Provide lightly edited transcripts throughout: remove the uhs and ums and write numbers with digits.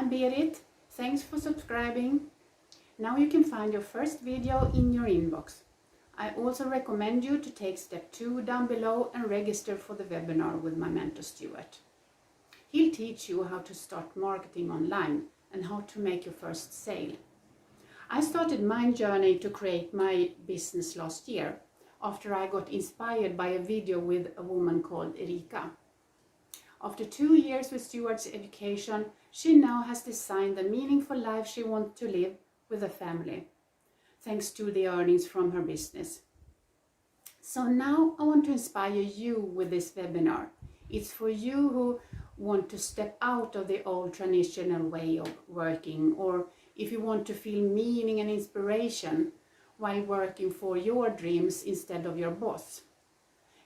I'm Berit. Thanks for subscribing. Now you can find your first video in your inbox. I also recommend you to take step 2 down below and register for the webinar with my mentor Stuart. He'll teach you how to start marketing online and how to make your first sale. I started my journey to create my business last year after I got inspired by a video with a woman called Erika. After 2 years with Stuart's education, she now has designed the meaningful life she wants to live with a family, thanks to the earnings from her business. So now I want to inspire you with this webinar. It's for you who want to step out of the old traditional way of working, or if you want to feel meaning and inspiration while working for your dreams instead of your boss.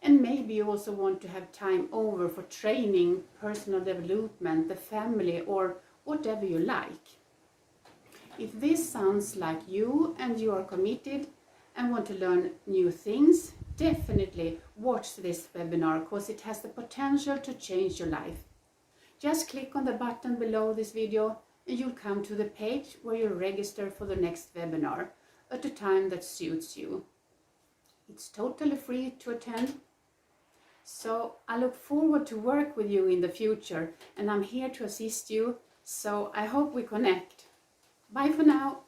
And maybe you also want to have time over for training, personal development, the family, or whatever you like. If this sounds like you and you are committed and want to learn new things, definitely watch this webinar because it has the potential to change your life. Just click on the button below this video and you'll come to the page where you register for the next webinar at a time that suits you. It's totally free to attend. So I look forward to work with you in the future, and I'm here to assist you, so I hope we connect. Bye for now.